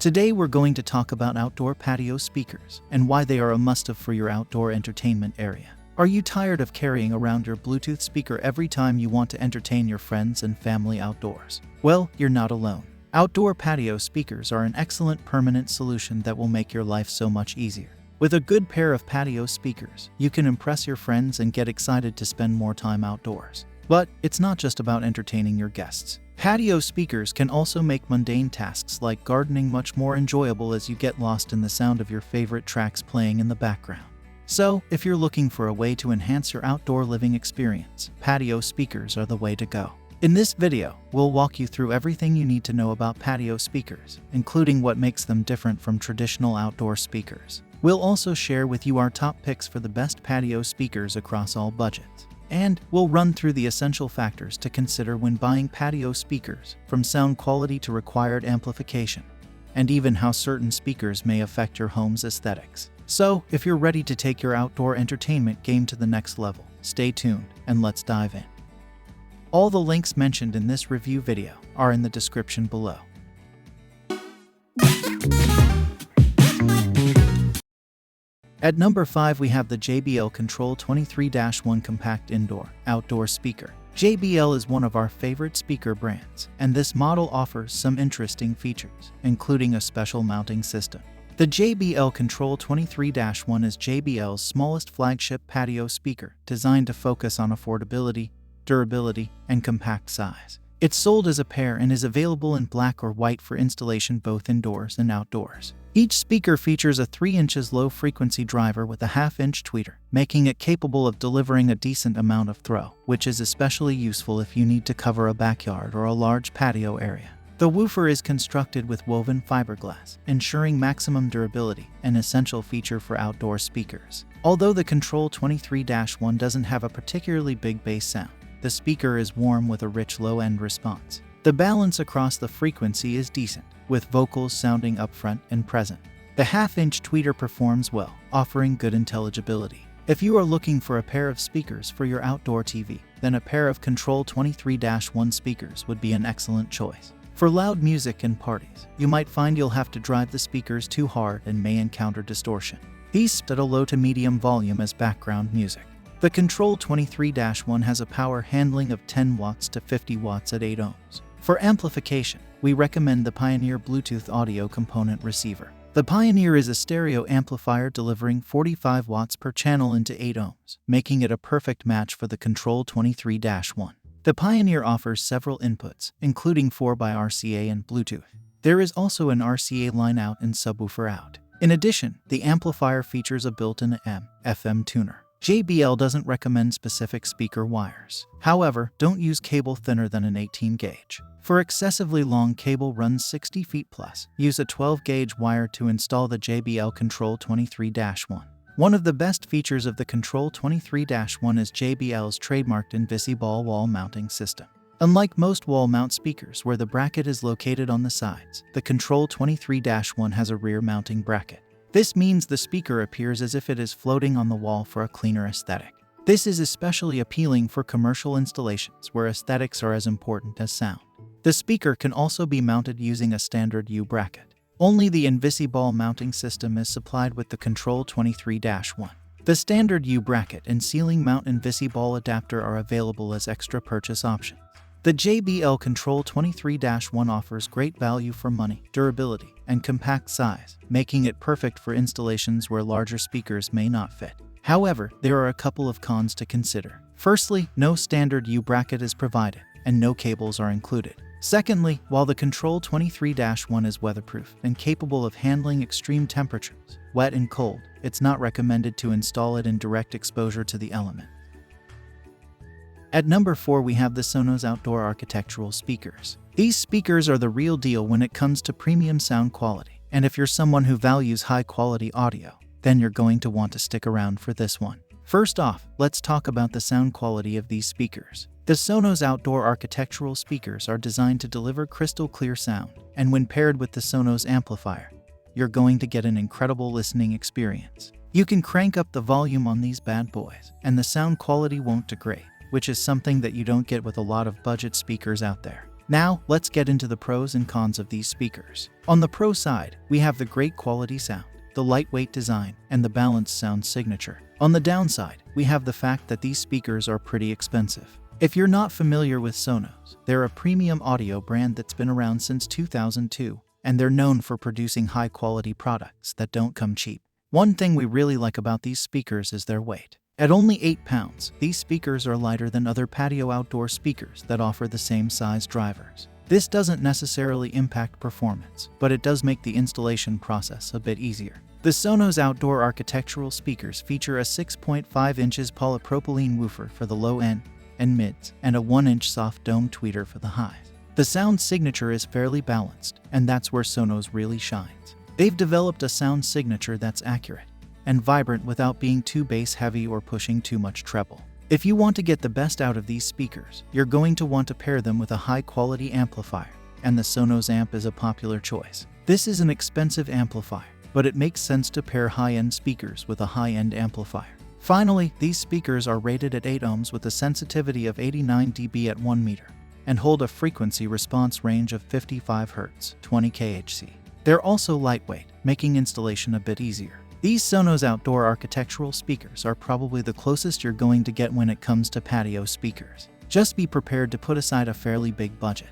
Today we're going to talk about outdoor patio speakers and why they are a must-have for your outdoor entertainment area. Are you tired of carrying around your Bluetooth speaker every time you want to entertain your friends and family outdoors? Well, you're not alone. Outdoor patio speakers are an excellent permanent solution that will make your life so much easier. With a good pair of patio speakers, you can impress your friends and get excited to spend more time outdoors. But it's not just about entertaining your guests. Patio speakers can also make mundane tasks like gardening much more enjoyable as you get lost in the sound of your favorite tracks playing in the background. So, if you're looking for a way to enhance your outdoor living experience, patio speakers are the way to go. In this video, we'll walk you through everything you need to know about patio speakers, including what makes them different from traditional outdoor speakers. We'll also share with you our top picks for the best patio speakers across all budgets. And we'll run through the essential factors to consider when buying patio speakers, from sound quality to required amplification, and even how certain speakers may affect your home's aesthetics. So, if you're ready to take your outdoor entertainment game to the next level, stay tuned and let's dive in. All the links mentioned in this review video are in the description below. At number 5 we have the JBL Control 23-1 Compact Outdoor Speaker. JBL is one of our favorite speaker brands, and this model offers some interesting features, including a special mounting system. The JBL Control 23-1 is JBL's smallest flagship patio speaker, designed to focus on affordability, durability, and compact size. It's sold as a pair and is available in black or white for installation both indoors and outdoors. Each speaker features a 3 inches low-frequency driver with a 1/2-inch tweeter, making it capable of delivering a decent amount of throw, which is especially useful if you need to cover a backyard or a large patio area. The woofer is constructed with woven fiberglass, ensuring maximum durability, an essential feature for outdoor speakers. Although the Control 23-1 doesn't have a particularly big bass sound, the speaker is warm with a rich low-end response. The balance across the frequency is decent, with vocals sounding upfront and present. The 1/2-inch tweeter performs well, offering good intelligibility. If you are looking for a pair of speakers for your outdoor TV, then a pair of Control 23-1 speakers would be an excellent choice. For loud music and parties, you might find you'll have to drive the speakers too hard and may encounter distortion. These at a low to medium volume as background music. The Control 23-1 has a power handling of 10 watts to 50 watts at 8 ohms. For amplification, we recommend the Pioneer Bluetooth audio component receiver. The Pioneer is a stereo amplifier delivering 45 watts per channel into 8 ohms, making it a perfect match for the Control 23-1. The Pioneer offers several inputs, including 4x-RCA and Bluetooth. There is also an RCA line out and subwoofer out. In addition, the amplifier features a built-in AM/FM tuner. JBL doesn't recommend specific speaker wires. However, don't use cable thinner than an 18 gauge. For excessively long cable runs 60 feet plus, use a 12 gauge wire to install the JBL Control 23-1. One of the best features of the Control 23-1 is JBL's trademarked Invisiball wall mounting system. Unlike most wall mount speakers where the bracket is located on the sides, the Control 23-1 has a rear mounting bracket. This means the speaker appears as if it is floating on the wall for a cleaner aesthetic. This is especially appealing for commercial installations where aesthetics are as important as sound. The speaker can also be mounted using a standard U-bracket. Only the Invisiball mounting system is supplied with the Control 23-1. The standard U-bracket and ceiling mount Invisiball adapter are available as extra purchase options. The JBL Control 23-1 offers great value for money, durability, and compact size, making it perfect for installations where larger speakers may not fit. However, there are a couple of cons to consider. Firstly, no standard U-bracket is provided, and no cables are included. Secondly, while the Control 23-1 is weatherproof and capable of handling extreme temperatures, wet and cold, it's not recommended to install it in direct exposure to the elements. At number 4 we have the Sonos Outdoor Architectural Speakers. These speakers are the real deal when it comes to premium sound quality, and if you're someone who values high-quality audio, then you're going to want to stick around for this one. First off, let's talk about the sound quality of these speakers. The Sonos Outdoor Architectural Speakers are designed to deliver crystal clear sound, and when paired with the Sonos amplifier, you're going to get an incredible listening experience. You can crank up the volume on these bad boys, and the sound quality won't degrade, which is something that you don't get with a lot of budget speakers out there. Now, let's get into the pros and cons of these speakers. On the pro side, we have the great quality sound, the lightweight design, and the balanced sound signature. On the downside, we have the fact that these speakers are pretty expensive. If you're not familiar with Sonos, they're a premium audio brand that's been around since 2002, and they're known for producing high-quality products that don't come cheap. One thing we really like about these speakers is their weight. At only 8 pounds, these speakers are lighter than other patio outdoor speakers that offer the same size drivers. This doesn't necessarily impact performance, but it does make the installation process a bit easier. The Sonos outdoor architectural speakers feature a 6.5 inches polypropylene woofer for the low end and mids, and a 1-inch soft dome tweeter for the highs. The sound signature is fairly balanced, and that's where Sonos really shines. They've developed a sound signature that's accurate and vibrant without being too bass heavy or pushing too much treble. If you want to get the best out of these speakers, you're going to want to pair them with a high-quality amplifier, and the Sonos amp is a popular choice. This is an expensive amplifier, but it makes sense to pair high-end speakers with a high-end amplifier. Finally, these speakers are rated at 8 ohms with a sensitivity of 89 dB at 1 meter, and hold a frequency response range of 55 Hz, 20 kHz. They're also lightweight, making installation a bit easier. These Sonos outdoor architectural speakers are probably the closest you're going to get when it comes to patio speakers. Just be prepared to put aside a fairly big budget.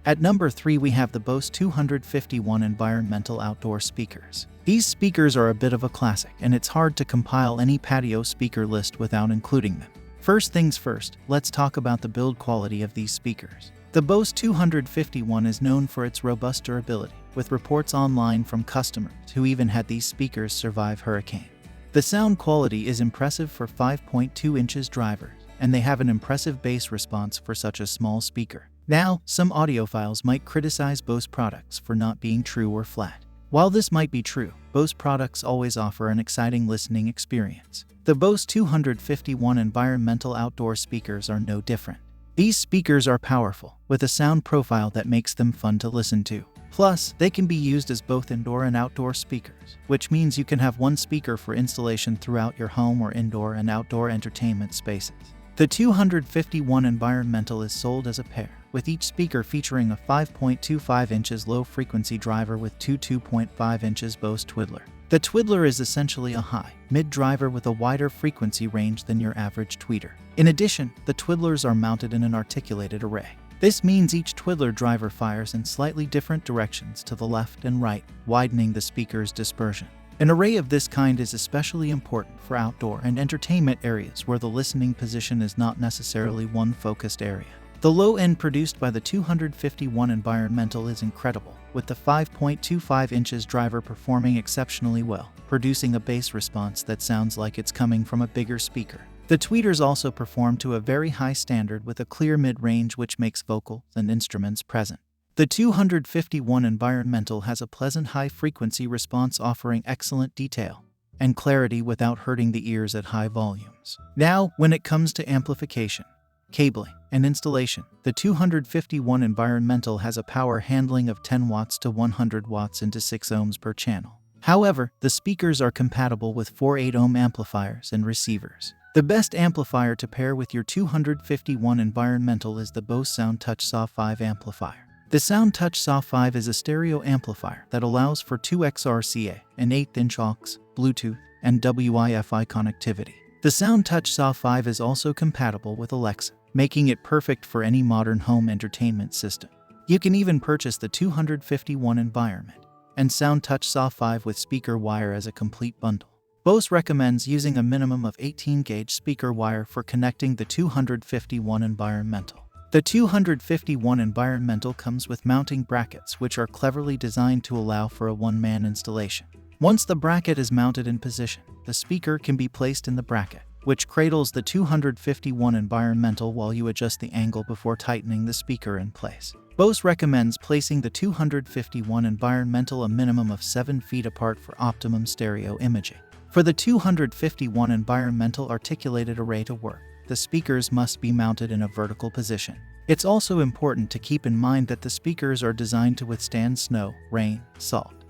At number 3, we have the Bose 251 environmental outdoor speakers. These speakers are a bit of a classic, and it's hard to compile any patio speaker list without including them. First things first, let's talk about the build quality of these speakers. The Bose 251 is known for its robust durability, with reports online from customers who even had these speakers survive hurricane. The sound quality is impressive for 5.2 inches drivers, and they have an impressive bass response for such a small speaker. Now, some audiophiles might criticize Bose products for not being true or flat. While this might be true, Bose products always offer an exciting listening experience. The Bose 251 environmental outdoor speakers are no different. These speakers are powerful, with a sound profile that makes them fun to listen to. Plus, they can be used as both indoor and outdoor speakers, which means you can have one speaker for installation throughout your home or indoor and outdoor entertainment spaces. The 251 environmental is sold as a pair, with each speaker featuring a 5.25 inches low-frequency driver with two 2.5 inches Bose Twiddler. The Twiddler is essentially a high, mid driver with a wider frequency range than your average tweeter. In addition, the Twiddlers are mounted in an articulated array. This means each Twiddler driver fires in slightly different directions to the left and right, widening the speaker's dispersion. An array of this kind is especially important for outdoor and entertainment areas where the listening position is not necessarily one focused area. The low end produced by the 251 environmental is incredible, with the 5.25 inches driver performing exceptionally well, producing a bass response that sounds like it's coming from a bigger speaker. The tweeters also perform to a very high standard with a clear mid-range which makes vocals and instruments present. The 251 environmental has a pleasant high-frequency response offering excellent detail and clarity without hurting the ears at high volumes. Now, when it comes to amplification, cabling, and installation, the 251 environmental has a power handling of 10 watts to 100 watts into 6 ohms per channel. However, the speakers are compatible with 4 8-ohm amplifiers and receivers. The best amplifier to pair with your 251 environmental is the Bose SoundTouch SAW5 amplifier. The SoundTouch SAW5 is a stereo amplifier that allows for 2 XRCA, an 1/8-inch aux, Bluetooth, and Wi-Fi connectivity. The SoundTouch SAW5 is also compatible with Alexa, making it perfect for any modern home entertainment system. You can even purchase the 251 environment and SoundTouch SAW5 with speaker wire as a complete bundle. Bose recommends using a minimum of 18-gauge speaker wire for connecting the 251 environmental. The 251 environmental comes with mounting brackets which are cleverly designed to allow for a one-man installation. Once the bracket is mounted in position, the speaker can be placed in the bracket, which cradles the 251 environmental while you adjust the angle before tightening the speaker in place. Bose recommends placing the 251 environmental a minimum of 7 feet apart for optimum stereo imaging. For the 251 environmental articulated array to work, the speakers must be mounted in a vertical position. It's also important to keep in mind that the speakers are designed to withstand snow, rain, salt.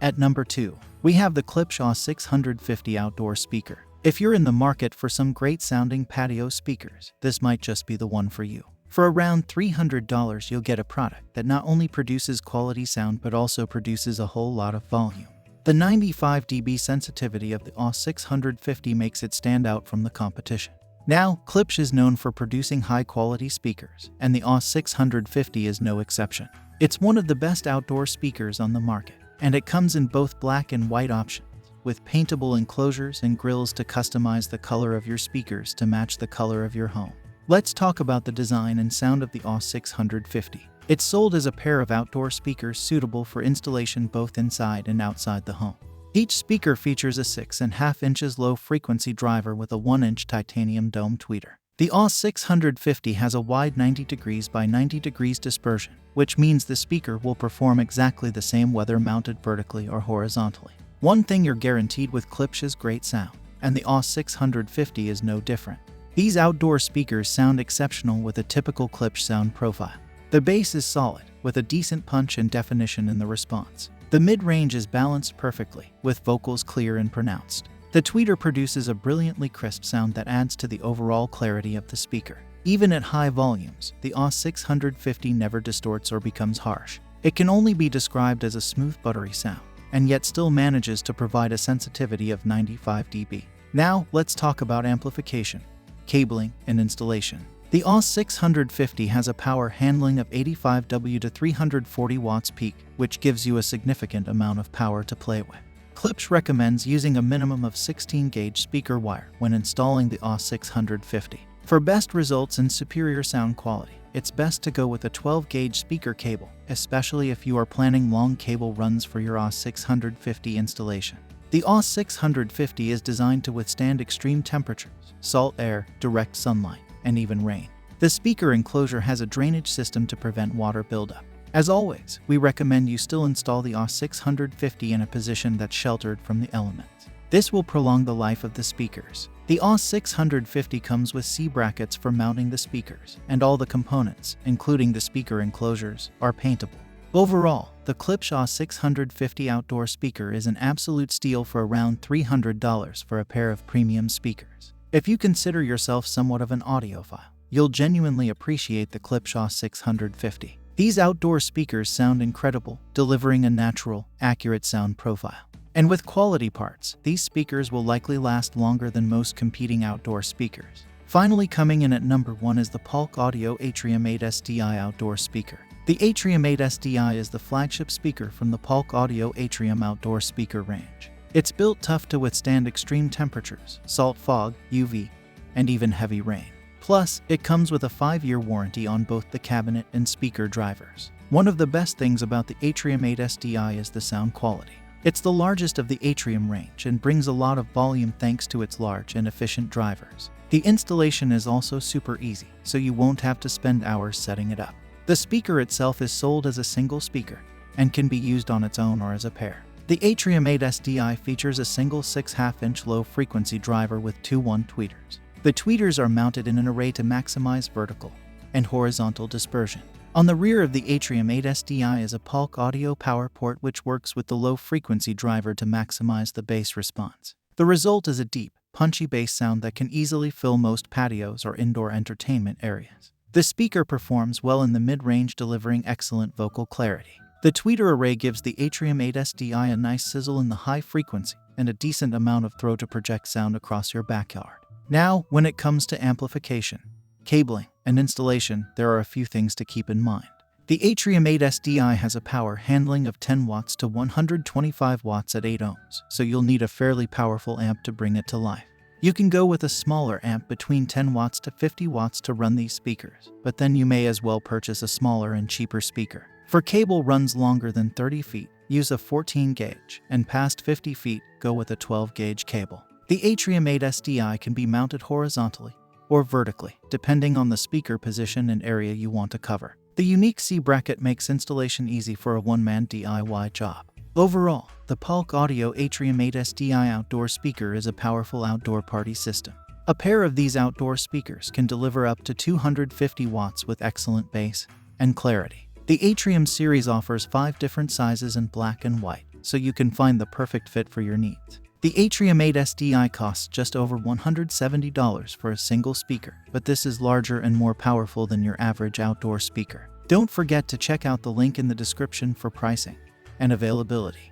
At number 2, we have the Klipsch A650 outdoor speaker. If you're in the market for some great sounding patio speakers, this might just be the one for you. For around $300, you'll get a product that not only produces quality sound but also produces a whole lot of volume. The 95 dB sensitivity of the AUS650 makes it stand out from the competition. Now, Klipsch is known for producing high-quality speakers, and the AUS650 is no exception. It's one of the best outdoor speakers on the market, and it comes in both black and white options, with paintable enclosures and grills to customize the color of your speakers to match the color of your home. Let's talk about the design and sound of the AUS650. It's sold as a pair of outdoor speakers suitable for installation both inside and outside the home. Each speaker features a 6.5 inches low-frequency driver with a 1-inch titanium dome tweeter. The AUS650 has a wide 90 degrees by 90 degrees dispersion, which means the speaker will perform exactly the same whether mounted vertically or horizontally. One thing you're guaranteed with Klipsch is great sound, and the AUS650 is no different. These outdoor speakers sound exceptional with a typical Klipsch sound profile. The bass is solid, with a decent punch and definition in the response. The mid-range is balanced perfectly, with vocals clear and pronounced. The tweeter produces a brilliantly crisp sound that adds to the overall clarity of the speaker. Even at high volumes, the AUS650 never distorts or becomes harsh. It can only be described as a smooth, buttery sound, and yet still manages to provide a sensitivity of 95 dB. Now, let's talk about amplification, cabling, and installation. The AUS650 has a power handling of 85 W to 340 watts peak, which gives you a significant amount of power to play with. Klipsch recommends using a minimum of 16-gauge speaker wire when installing the AUS650. For best results and superior sound quality, it's best to go with a 12-gauge speaker cable, especially if you are planning long cable runs for your AUS650 installation. The AUS650 is designed to withstand extreme temperatures, salt air, direct sunlight, and even rain. The speaker enclosure has a drainage system to prevent water buildup. As always, we recommend you still install the AUS650 in a position that's sheltered from the elements. This will prolong the life of the speakers. The AUS650 comes with C brackets for mounting the speakers, and all the components, including the speaker enclosures, are paintable. Overall, the Klipsch AUS650 outdoor speaker is an absolute steal for around $300 for a pair of premium speakers. If you consider yourself somewhat of an audiophile, you'll genuinely appreciate the Klipsch AUS650. These outdoor speakers sound incredible, delivering a natural, accurate sound profile. And with quality parts, these speakers will likely last longer than most competing outdoor speakers. Finally, coming in at number 1 is the Polk Audio Atrium 8 SDI outdoor speaker. The Atrium 8 SDI is the flagship speaker from the Polk Audio Atrium outdoor speaker range. It's built tough to withstand extreme temperatures, salt fog, UV, and even heavy rain. Plus, it comes with a 5-year warranty on both the cabinet and speaker drivers. One of the best things about the Atrium 8 SDI is the sound quality. It's the largest of the Atrium range and brings a lot of volume thanks to its large and efficient drivers. The installation is also super easy, so you won't have to spend hours setting it up. The speaker itself is sold as a single speaker and can be used on its own or as a pair. The Atrium 8 SDI features a single 6.5-inch low-frequency driver with 2 1 tweeters. The tweeters are mounted in an array to maximize vertical and horizontal dispersion. On the rear of the Atrium 8 SDI is a Polk audio power port which works with the low-frequency driver to maximize the bass response. The result is a deep, punchy bass sound that can easily fill most patios or indoor entertainment areas. The speaker performs well in the mid-range, delivering excellent vocal clarity. The tweeter array gives the Atrium 8 SDI a nice sizzle in the high frequency and a decent amount of throw to project sound across your backyard. Now, when it comes to amplification, cabling, and installation, there are a few things to keep in mind. The Atrium 8 SDI has a power handling of 10 watts to 125 watts at 8 ohms, so you'll need a fairly powerful amp to bring it to life. You can go with a smaller amp between 10 watts to 50 watts to run these speakers, but then you may as well purchase a smaller and cheaper speaker. For cable runs longer than 30 feet, use a 14-gauge, and past 50 feet, go with a 12-gauge cable. The Atrium 8 SDI can be mounted horizontally or vertically, depending on the speaker position and area you want to cover. The unique C bracket makes installation easy for a one-man DIY job. Overall, the Polk Audio Atrium 8 SDI outdoor speaker is a powerful outdoor party system. A pair of these outdoor speakers can deliver up to 250 watts with excellent bass and clarity. The Atrium series offers 5 different sizes in black and white, so you can find the perfect fit for your needs. The Atrium 8 SDI costs just over $170 for a single speaker, but this is larger and more powerful than your average outdoor speaker. Don't forget to check out the link in the description for pricing and availability.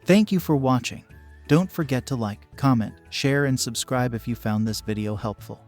Thank you for watching. Don't forget to like, comment, share, and subscribe if you found this video helpful.